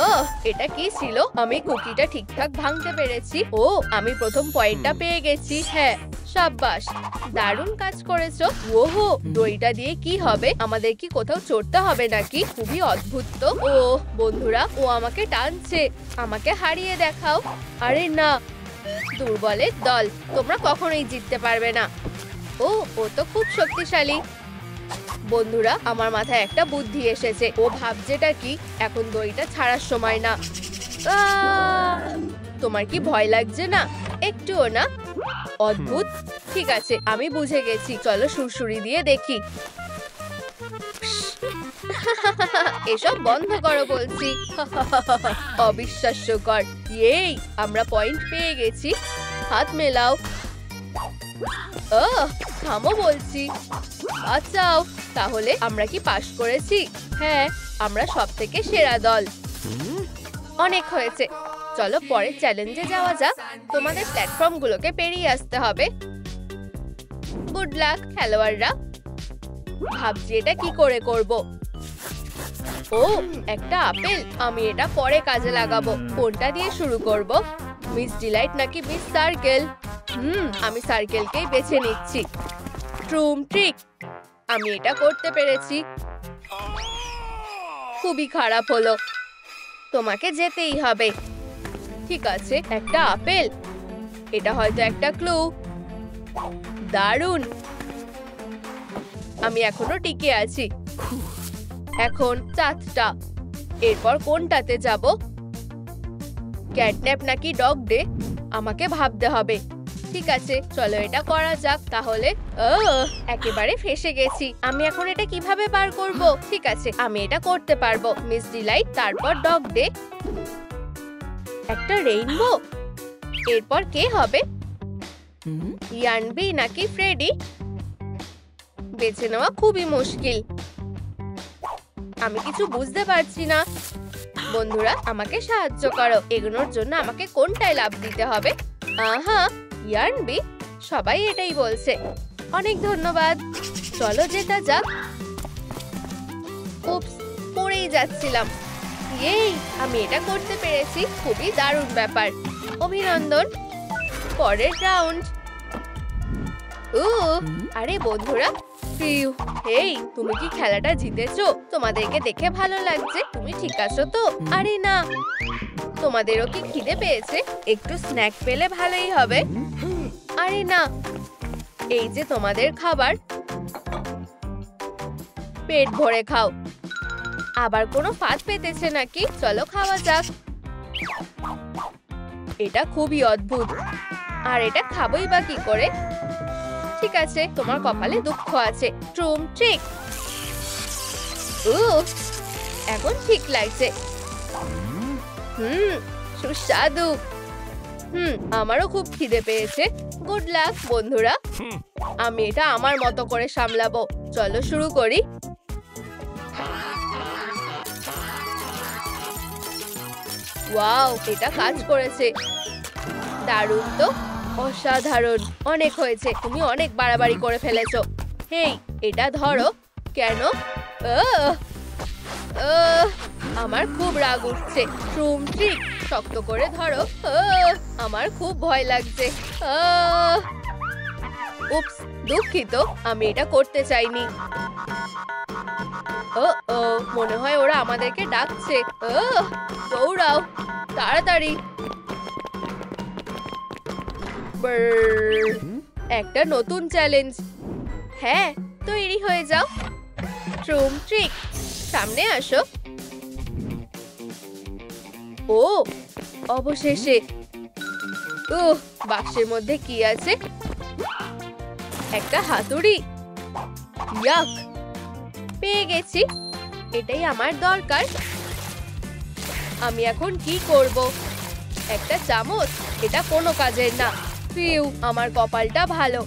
ও এটা কি ছিল? আমি কুকিটা ঠিকঠাক ভাঙতে পেরেছি। ও আমি প্রথম পয়েন্টটা পেয়ে গেছি। হ্যাঁ, সাব্বাস, দারুণ কাজ করেছো। ওহো, দড়িটা দিয়ে কি হবে? আমাদের কি কোথাও চড়তে হবে নাকি? খুবই অদ্ভুত তো। ও বন্ধুরা, ও আমাকে টানছে। আমাকে হারিয়ে দেখাও। আরে না, দুর্বলের দল, তোমরা কখনোই জিততে পারবে না। ও তো খুব শক্তিশালী। বন্ধুরা, আমার মাথায় একটা বুদ্ধি এসেছে। ও ভাবছেটা কি? এখন দড়িটা ছাড়ার সময় না। তোমার কি ভয় লাগছে না? একটুও না? অদ্ভুত। ঠিক আছে, আমি বুঝে গেছি। চলো সুরসুরি দিয়ে দেখি। এসব বন্ধ করো বলছি। অবিশ্বাস্যকর। এই আমরা পয়েন্ট পেয়ে গেছি। হাত মেলাও। থামো বলছি। বাঁচাও। তাহলে আমরা কি পাস করেছি? হ্যাঁ, আমরা সবথেকে সেরা দল। অনেক হয়েছে, চলো পরের চ্যালেঞ্জে যাওয়া যাক। তোমাদের প্ল্যাটফর্মগুলোকে পেরিয়ে আসতে হবে। গুড লাক খেলোয়াড়রা। ভাবছি এটা কি করে করব। ও একটা আপেল। আমি এটা পরে কাজে লাগাবো। কোনটা দিয়ে শুরু করব? মিস ডিলাইট নাকি মিস সার্কেল? আমি সার্কেলকেই বেছে নিচ্ছি। ট্রিক, আমি এটা করতে পেরেছি। খুবই খারাপ হলো। তোমাকে যেতেই হবে। ঠিক আছে, একটা আপেল। এটা হয়তো একটা ক্লু। দারুণ, আমি এখনো টিকে আছি। এখন 4টা। এরপর কোনটাতে যাব? ক্যাটন্যাপ নাকি ডগ ডে? আমাকে ভাবতে হবে। ঠিক আছে, চলো এটা করা যাক তাহলে। একেবারে ফেঁসে গেছি। আমি এখন এটা কিভাবে পার করব? ঠিক আছে, আমি এটা করতে পারবো। মিস ডিলাইট, তারপর ডগ ডে, একটা রেইনবো। এরপর কে হবে? ইয়ানবি নাকি ফ্রেডি? বেছে নেওয়া খুবই মুশকিল। আমি কিছু বুঝতে পারছি না। বন্ধুরা আমাকে সাহায্য করো, এগোনোর জন্য আমাকে কোনটায় লাফ দিতে হবে? আহা, ইয়ার্নবি, সবাই এটাই বলছে। অনেক ধন্যবাদ, চলো জেতা যাক। উপস, পড়েই যাচ্ছিলাম। এই, আমি এটা করতে পেরেছি, খুবই দারুণ ব্যাপার। অভিনন্দন। পরের রাউন্ড। আরে বন্ধুরা, হেই, তুমি কি খেলাটা জিতেছো? তোমাদেরকে দেখে ভালো লাগছে। তুমি ঠিক আছো তো? আরে না, তোমাদেরও কি খিদে পেয়েছে? একটু স্ন্যাক পেলে ভালোই হবে। আরে না, এই যে তোমাদের খাবার, পেট ভরে খাও। আবার কোনো ফাঁদ পেতেছে নাকি? চলো খাওয়া যাক। এটা খুবই অদ্ভুত, আর এটা খাবোই বা কি করে? ঠিক আছে, তোমার কপালে দুঃখ আছে। ট্রুম ট্রিক। এখন ঠিক লাগছে। সুস্বাদু। আমারও খুব খিদে পেয়েছে। গুড লাক বন্ধুরা, আমি এটা আমার মতো করে সামলাবো। চলো শুরু করি। ওয়াও, এটা কাজ করেছে। দারুণ তো, অসাধারণ। অনেক হয়েছে, তুমি অনেক বাড়াবাড়ি করে ফেলেছো। হেই, এটা ধরো। কেন? আমার খুব রাগ উঠছে। ট্রুম ট্রিক, শক্ত করে ধরো। আমার খুব ভয় লাগছে। উপস, দুঃখিত, আমি এটা করতে চাইনি। মনে হয় ওরা আমাদেরকে ডাকছে। দৌড়াও তাড়াতাড়ি। একটা নতুন চ্যালেঞ্জ। হ্যাঁ, তৈরি হয়ে যাও। ট্রুম ট্রিক, সামনে আসো। ও, অবশেষে। বাক্সের মধ্যে কি আছে? একটা হাতুড়ি। ইয়াক, পেয়ে গেছি। এটাই আমার দরকার। আমি এখন কি করব? একটা চামচ? এটা কোনো কাজের না। ফিউ, আমার কপালটা ভালো।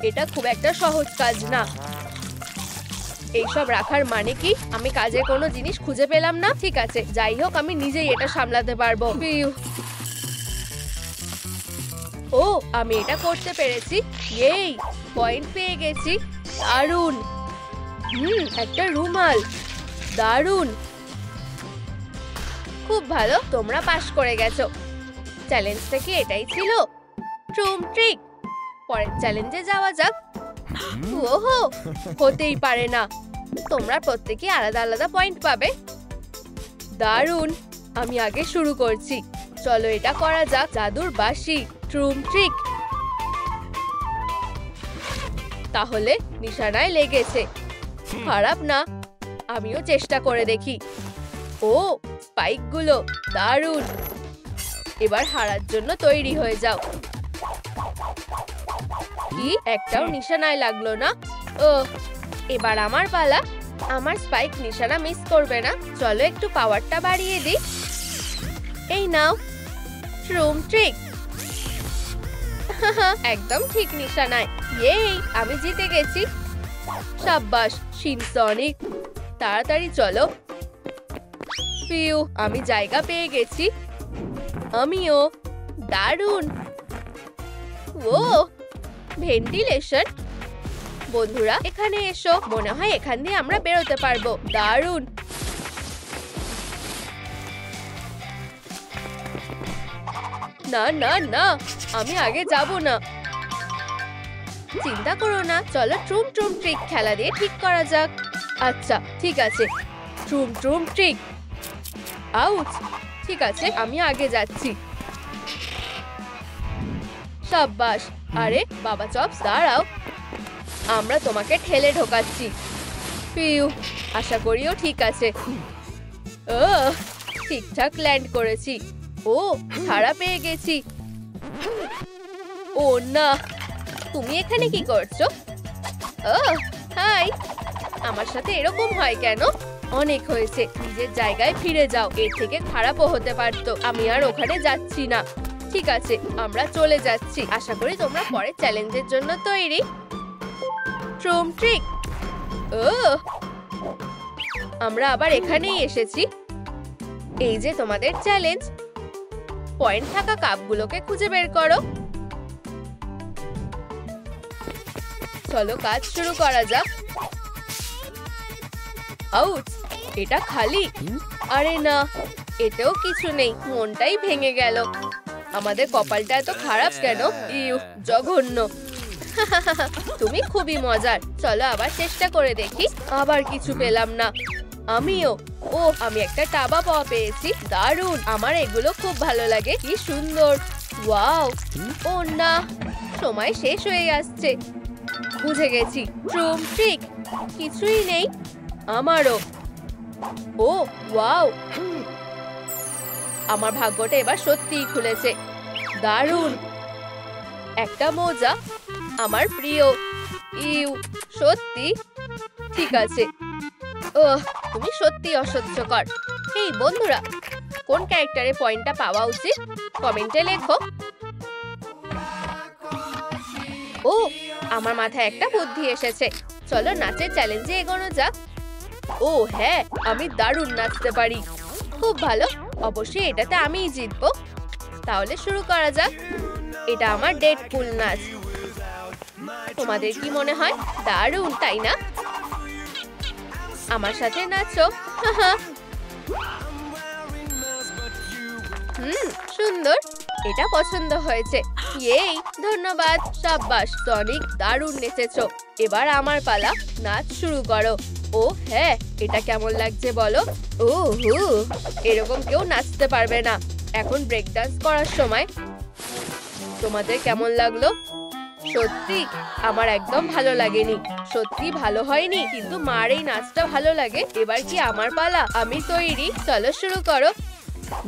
এটা খুব একটা সহজ কাজ না। এইসব রাখার মানে কি? আমি কাজের কোনো জিনিস খুঁজে পেলাম না। ঠিক আছে, যাই হোক, আমি নিজেই এটা সামলাতে পারবো। ফিউ। আমি এটা করতে পেরেছি। এই, পয়েন্ট পেয়ে গেছি। দারুণ। একটা রুমাল। দারুণ, খুব ভালো, তোমরা পাস করে গেছো। চ্যালেঞ্জটা কি এটাই ছিল? ট্রুম ট্রিক। পরের চ্যালেঞ্জে যাওয়া যাক। ওহো, হতেই পারে না। তোমরা প্রত্যেকে আলাদা আলাদা পয়েন্ট পাবে। দারুণ, আমি আগে শুরু করছি। চলো এটা করা যাক। জাদুর বাঁশি। ট্রুম ট্রিক। তাহলে নিশানায় লেগেছে। খারাপ না, আমিও চেষ্টা করে দেখি। স্পাইক গুলো দারুণ। এবার হারার জন্য তৈরি হয়ে যাও। কি, একটাও নিশানায় লাগলো না। এবার আমার পালা। আমার স্পাইক নিশানা মিস করবে না। চলো একটু পাওয়ারটা বাড়িয়ে দিই। এই নাও। ট্রুম ট্রিক। একদম ঠিক নিশানায়। এই, আমি জিতে গেছি। সাব্বাস শিনসনিক, তাড়াতাড়ি চলো। ফিউ, আমি জায়গা পেয়ে গেছি। আমিও। দারুণ। ভেন্টিলেশন। বন্ধুরা এখানে এসো, মনে হয় এখান দিয়ে আমরা বেরোতে পারবো। দারুণ। না না না, আমি আগে যাব না। চিন্তা করো না, চলো ট্রুম ট্রুম ট্রিক খেলা দিয়ে ঠিক করা যাক। আচ্ছা ঠিক আছে, ট্রুম ট্রুম ট্রিক। আউচ। ঠিক আছে, আমি আগে যাচ্ছি। সাব্বাস। আরে বাবা চপস, দাঁড়াও, আমরা তোমাকে ঠেলে ঢোকাচ্ছি। পিউ, আশা করিও ঠিক আছে। ঠিকঠাক ল্যান্ড করেছি। ছাড়া পেয়ে গেছি। না, তুমি এখানে কি করছো? হাই, আমার সাথে এরকম হয় কেন? অনেক হয়েছে, নিজের জায়গায় ফিরে যাও। এর থেকে খারাপও হতে পারতো। আমি আর ওখানে যাচ্ছি না। ঠিক আছে, আমরা চলে যাচ্ছি। আশা করি তোমরা পরের চ্যালেঞ্জের জন্য তৈরি। ট্রুম ট্রিক। আমরা আবার এখানেই এসেছি। এই যে তোমাদের চ্যালেঞ্জ, পয়েন্ট থাকা কাপগুলোকে খুঁজে বের করো। চলো কাজ শুরু করা যাক। আউচ, এটা খালি। আরে না, এতেও কিছু নেই। মনটাই ভেঙে গেল। আমাদের কপালটা এত খারাপ কেন? ইউ, জঘন্য। তুমি খুবই মজার। চলো আবার চেষ্টা করে দেখি। আবার কিছু পেলাম না। আমিও। ও, আমি একটা টাবা পাওয়া পেয়েছি। দারুণ, আমার এগুলো খুব ভালো লাগে। কি সুন্দর। ওয়াও। ও না, সময় শেষ হয়ে আসছে। বুঝে গেছি, ট্রুম ট্রিক। কিছুই নেই। আমারও। ও ওয়াও, আমার ভাগ্যটা এবার সত্যিই খুলেছে। দারুণ। একটা মোজা, আমার প্রিয়। ইউ, সত্যি? ঠিক আছে। ওহ, তুমি সত্যি অসহ্যকর। এই বন্ধুরা, কোন ক্যারেক্টারে পয়েন্টটা পাওয়া উচিত কমেন্টে লেখো। ও, আমার মাথায় একটা বুদ্ধি এসেছে। চলো নাচের চ্যালেঞ্জে এগোনো যাক। ও হ্যাঁ, আমি দারুণ নাচতে পারি। খুব ভালো, অবশ্যই এটাতে আমিই জিতবো। তাহলে শুরু করা যাক। এটা আমার ডেডপুল নাচ। তোমাদের কি মনে হয়? দারুণ, তাই না? আমার সাথে নাচো। সুন্দর। এটা পছন্দ হয়েছে। এই, ধন্যবাদ। সাব্বাস টনিক, দারুণ নেচেছো। এবার আমার পালা। নাচ শুরু করো। ও হ্যাঁ, এটা কেমন লাগছে বলো? ও হু, এরকম কেউ নাচতে পারবে না। এখন ব্রেক ডান্স করার সময়। তোমাদের কেমন লাগলো? সত্যি আমার একদম ভালো লাগেনি। সত্যি ভালো হয়নি, কিন্তু মার এই নাচটা ভালো লাগে। এবার কি আমার পালা? আমি তৈরি। চলো শুরু করো।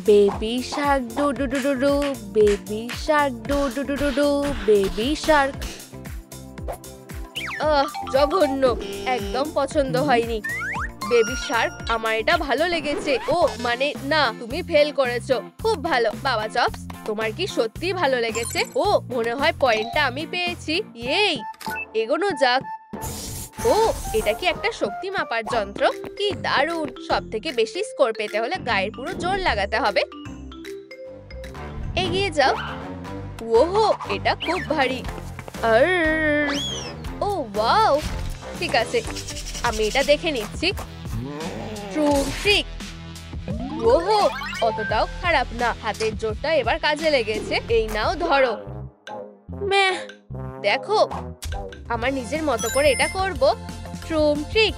Baby Shark do do do do do, baby Shark do do do do do, baby Shark. জঘন্য, একদম পছন্দ হয়নি। বেবি শার্ক, আমার এটা ভালো লেগেছে। ও মানে না, তুমি ফেল করেছো। খুব ভালো বাবা চপস, তোমার কি সত্যি ভালো লেগেছে? ও, মনে হয় পয়েন্টটা আমি পেয়েছি। এই, এগোনো যাক। ও, এটা কি একটা শক্তি মাপার যন্ত্র? কি দারুণ। সব থেকে বেশি স্কোর পেতে হলে গায়ের পুরো জোর লাগাতে হবে। এগিয়ে যাও। ওহো, এটা খুব ভারী। ও ওয়াও, ঠিক আছে, আমি এটা দেখে নিচ্ছি। ট্রুম ট্রিক। ওহো, অতটাও খারাপ না। হাতের জোরটা এবার কাজে লেগেছে। এই নাও ধরো। ম্যাহ, দেখো, আমার নিজের মতো করে এটা করব। ট্রুম ট্রিক।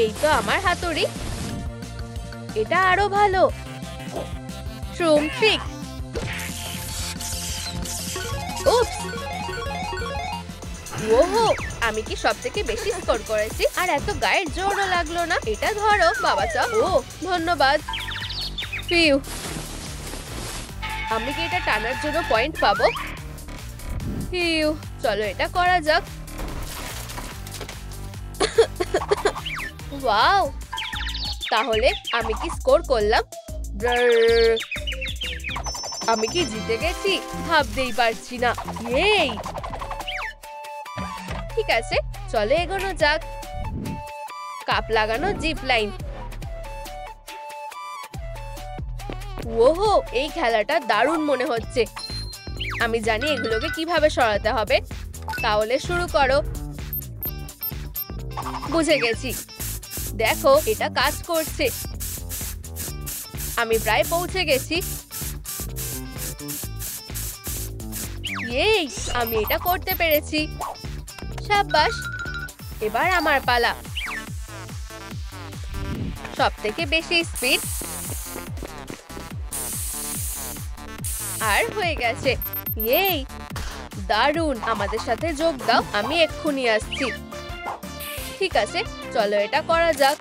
এই তো আমার হাতুড়ি। এটা আরো ভালো। ট্রুম ট্রিক। উপস। ওহো, আমি কি সবথেকে বেশি স্কোর করেছি? আর এত গায়ের জোরও লাগলো না। এটা ধরো বাবা চপ। ও ধন্যবাদ। ফিউ, আমি কি এটা টানার জন্য পয়েন্ট পাবো? ফিউ, চলো এটা করা যাক। ওয়াও, তাহলে আমি কি স্কোর করলাম? আমি কি জিতে গেছি? ভাবতেই পারছি না। এই, ঠিক আছে, চলো এগোনো যাক। কাপ লাগানো জিপ লাইন। ওহো, এই খেলাটা দারুণ মনে হচ্ছে। আমি জানি এগুলোকে কিভাবে সরাতে হবে। তাহলে শুরু করো। বুঝে গেছি। দেখো, এটা কাজ করছে। আমি প্রায় পৌঁছে গেছি। এই, আমি এটা করতে পেরেছি। সাব্বাস। এবার আমার পালা। সবথেকে বেশি স্পিড। আর হয়ে গেছে। এই, দারুণ। আমাদের সাথে যোগ দাও। আমি এক্ষুনি আসছি। ঠিক আছে, চলো এটা করা যাক।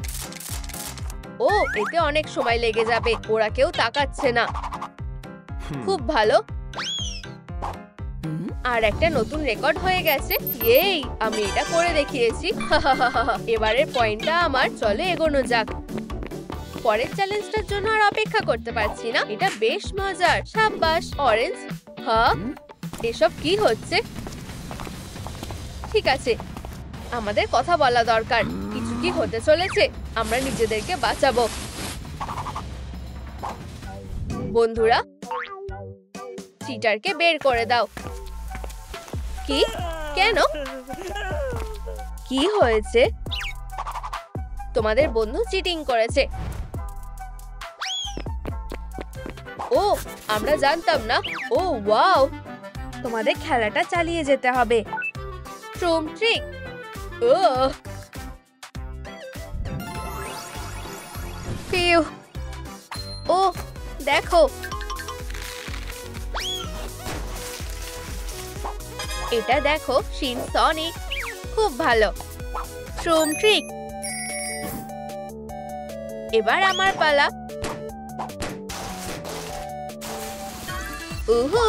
ও, এতে অনেক সময় লেগে যাবে। ওরা কেউ তাকাচ্ছে না। খুব ভালো। আর একটা নতুন রেকর্ড হয়ে গেছে। এই, আমি এটা করে দেখিয়েছি। এবারের পয়েন্টটা আমার। চলো এগোনো যাক। পরের চ্যালেঞ্জটার জন্য আর অপেক্ষা করতে পারছি না। এটা বেশ মজার। সাব্বাস অরেঞ্জ। হ্যাঁ, এসব কি হচ্ছে? ঠিক আছে, আমাদের কথা বলা দরকার। কিছু কি হতে চলেছে? আমরা নিজেদেরকে বাঁচাবো। বন্ধুরা, চিটারকে বের করে দাও। কি? কেন? কি হয়েছে? তোমাদের বন্ধু চিটিং করেছে। ও, আমরা জানতাম না। ও ওয়াও, তোমাদের খেলাটা চালিয়ে যেতে হবে। ট্রুম ট্রিক। ও ফিউ। ও দেখো, এটা দেখো সিনসনিক। খুব ভালো। ট্রুম ট্রিক। এবার আমার পালা। উহু,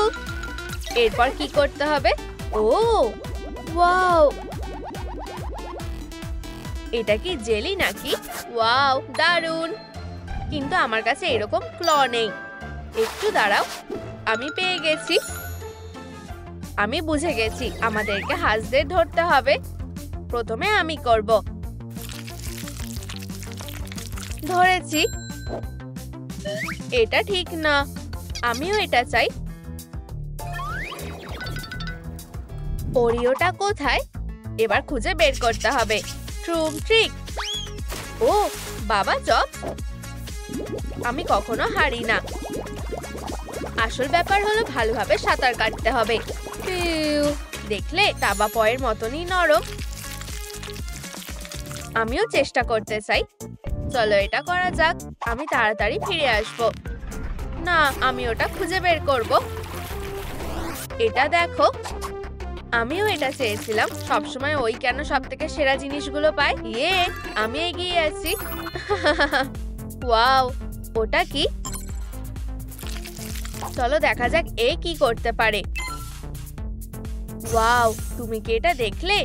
এরপর কি করতে হবে? ও ওয়াও, এটা কি জেলি নাকি? ওয়াও, দারুণ। কিন্তু আমার কাছে এরকম ক্ল নেই। একটু দাঁড়াও, আমি পেয়ে গেছি। আমি বুঝে গেছি, আমাদেরকে হাঁসদের ধরতে হবে। প্রথমে আমি করব। ধরেছি। এটা ঠিক না, আমিও এটা চাই। ওরিওটা কোথায়? এবার খুঁজে বের করতে হবে। ট্রুম ট্রিক। ও বাবা চপ, আমি কখনো হারি না। আসল ব্যাপার হলো ভালোভাবে সাঁতার কাটতে হবে। দেখলে টাবা পয়ের মতনই নরম। আমিও চেষ্টা করতে চাই। চলো এটা করা যাক। আমি তাড়াতাড়ি ফিরে আসব। না, আমি ওটা খুঁজে বের করব। এটা দেখো, আমিও এটা চেয়েছিলাম। সবসময় ওই কেন সব থেকে সেরা জিনিসগুলো পায়? ইয়ে, আমি এগিয়ে আছি। ওয়াও, ওটা কি? চলো দেখা যাক এ কি করতে পারে। ওয়াও, তুমি কি এটা দেখলে?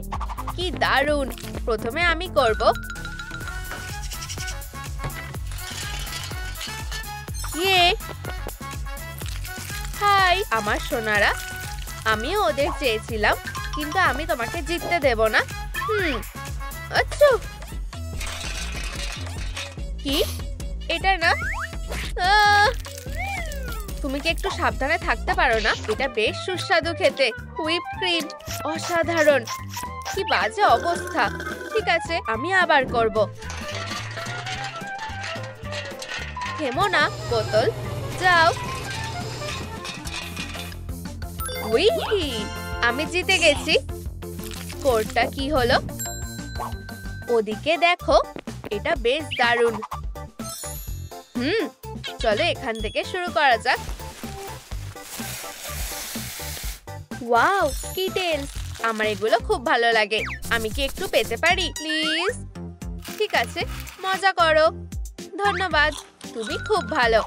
কি দারুণ। প্রথমে আমি করব। ইয়ে, হাই আমার সোনারা। আমিও ওদের চেয়েছিলাম, কিন্তু আমি তোমাকে জিততে দেব না। আচ্ছা, কি এটা না? তুমি কি একটু সাবধানে থাকতে পারো না? এটা বেশ সুস্বাদু খেতে। হুইপ ক্রিম অসাধারণ। কি বাজে অবস্থা। ঠিক আছে, আমি আবার করব। থেমো না বোতল, যাও। উই, আমি জিতে গেছি। স্কোরটা কি হলো? ওদিকে দেখো, এটা বেশ দারুণ। চলো এখান থেকে শুরু করা যাক। ওয়াও, কিটেলস। আমার এগুলো খুব ভালো লাগে। আমি কি একটু পেতে পারি প্লিজ? ঠিক আছে, মজা করো। ধন্যবাদ, তুমি খুব ভালো।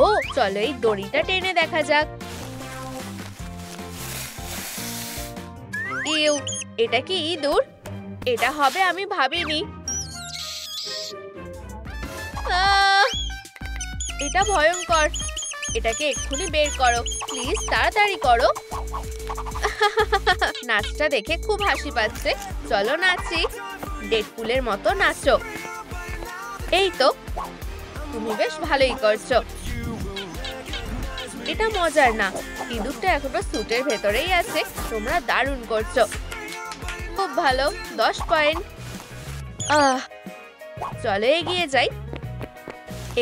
ও চলো এই দড়িটা টেনে দেখা যাক। ইউ, এটা কি ইঁদুর? এটা হবে আমি ভাবিনি। এটা ভয়ঙ্কর। এটাকে এক্ষুনি বের করো প্লিজ, তাড়াতাড়ি করো। নাচটা দেখে খুব হাসি পাচ্ছে। চলো নাচি, ডেডপুলের মতো নাচো। এই তো, তুমি বেশ ভালোই করছো। এটা মজার না। ইঁদুরটা এখনো স্যুটের ভেতরেই আছে। তোমরা দারুণ করছো। খুব ভালো, 10 পয়েন্ট। চলো এগিয়ে যাই।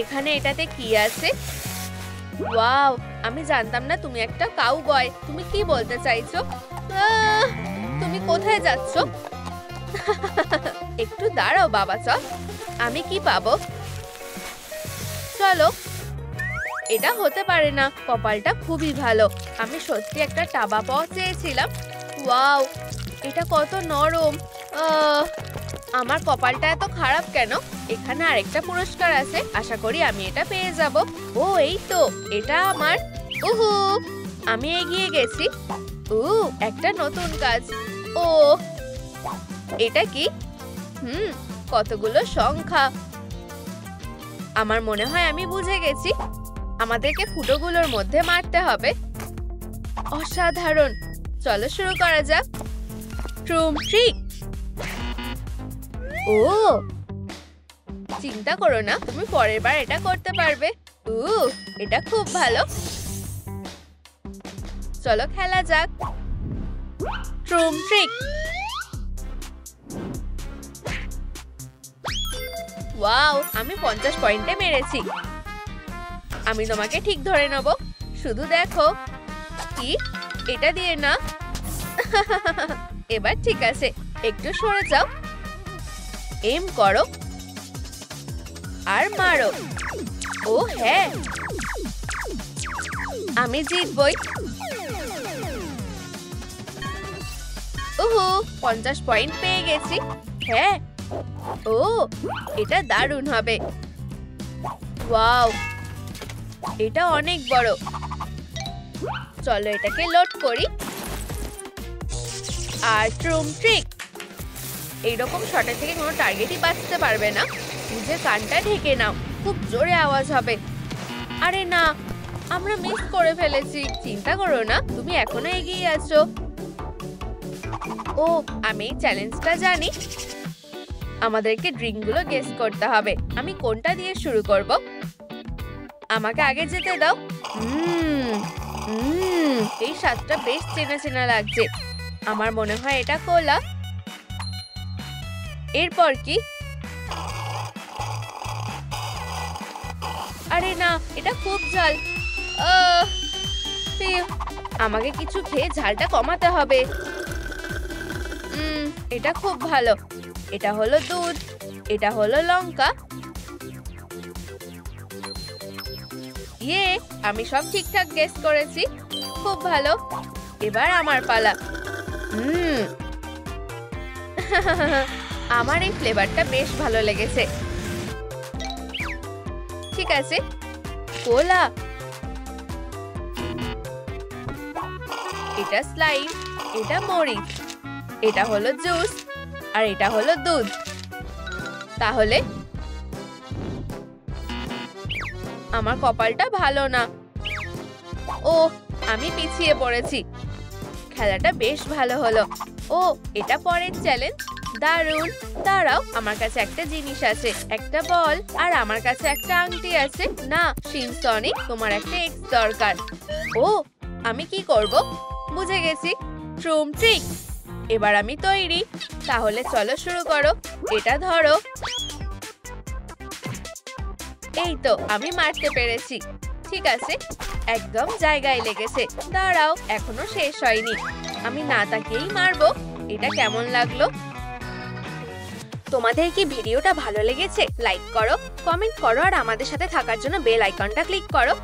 এখানে এটাতে কি আছে? ওয়াও, আমি জানতাম না তুমি একটা কাউবয়। তুমি কি বলতে চাইছো? তুমি কোথায় যাচ্ছ? একটু দাঁড়াও বাবা চল। আমি কি পাবো? চলো। এটা হতে পারে না। কপালটা খুবই ভালো। আমি সত্যি একটা টাবা পাওয়া চেয়েছিলাম। ওয়াও, এটা কত নরম। আমার কপালটা এত খারাপ কেন? এখানে আরেকটা পুরস্কার আছে। আশা করি আমি এটা পেয়ে যাব। ও এই তো, এটা আমার। উহু, আমি এগিয়ে গেছি। একটা নতুন কাজ। ও এটা কি? কতগুলো সংখ্যা। আমার মনে হয় আমি বুঝে গেছি। আমাদেরকে ফুটোগুলোর মধ্যে মারতে হবে। অসাধারণ। চলো শুরু করা যাক। ট্রুম ট্রিক। ও চিন্তা করো না, তুমি পরের বার এটা করতে পারবে। এটা খুব ভালো। চলো খেলা যাক। ট্রুম ট্রিক। ওয়াও, আমি 50 পয়েন্টে মেরেছি। আমি তোমাকে ঠিক ধরে নেব, শুধু দেখো। কি, এটা দিয়ে না? এবার ঠিক আছে, একটু সরে যাও। এম করো আর মারো। ও হ্যাঁ, আমি জিতবই। 50 পয়েন্ট পেয়ে গেছি। হ্যাঁ, ও এটা দারুণ হবে। ওয়াও, এটা অনেক বড়। চলো এটাকে লোড করি। আর ট্রুম ট্রিক। এইরকম শটের থেকে কোনো টার্গেটই বাঁচতে পারবে না। নিজের কানটা ঢেকে নাও, খুব জোরে আওয়াজ হবে। আরে না, আমরা মিস করে ফেলেছি। চিন্তা করো না, তুমি এখনো এগিয়ে আছো। ও, আমি এই চ্যালেঞ্জটা জানি। আমাদেরকে ড্রিঙ্কগুলো গেস করতে হবে। আমি কোনটা দিয়ে শুরু করব? আমাকে আগে যেতে দাও। এই স্বাদটা বেশ চেনা চেনা লাগছে। আমার মনে হয় এটা কোলা। এরপর কি? আরে না, এটা খুব ঝাল। আমাকে কিছু খেয়ে ঝালটা কমাতে হবে। এটা খুব ভালো। এটা হলো দুধ, এটা হলো লঙ্কা। ইয়ে, আমি সব ঠিকঠাক গেস করেছি। খুব ভালো। এবার আমার পালা। আমার এই ফ্লেভারটা বেশ ভালো লেগেছে। ঠিক আছে, কোলা। এটা স্লাইম, এটা মরিচ, এটা হলো জুস, আর এটা হলো দুধ। তাহলে আমার কপালটা ভালো না। ও, আমি পিছিয়ে পড়েছি। খেলাটা বেশ ভালো হলো। ও, এটা পরের চ্যালেঞ্জ। দারুণ। দাঁড়াও, আমার কাছে একটা জিনিস আছে, একটা বল, আর আমার কাছে একটা আংটি আছে। না শিনসনি, তোমার একটা এক্স দরকার। ও, আমি কি করব? বুঝে গেছি, ট্রুম ট্রিক। এবার আমি তৈরি। তাহলে চলো শুরু করো। এটা ধরো। এই তো, আমি মারতে পেরেছি। ঠিক আছে, একদম জায়গায় লেগেছে। দাঁড়াও, এখনো শেষ হয়নি। আমি না তাকিয়েই মারবো। এটা কেমন লাগলো? তোমাদের কি ভিডিওটা ভালো লেগেছে? লাইক করো, কমেন্ট করো, আর আমাদের সাথে থাকার জন্য বেল আইকনটা ক্লিক করো।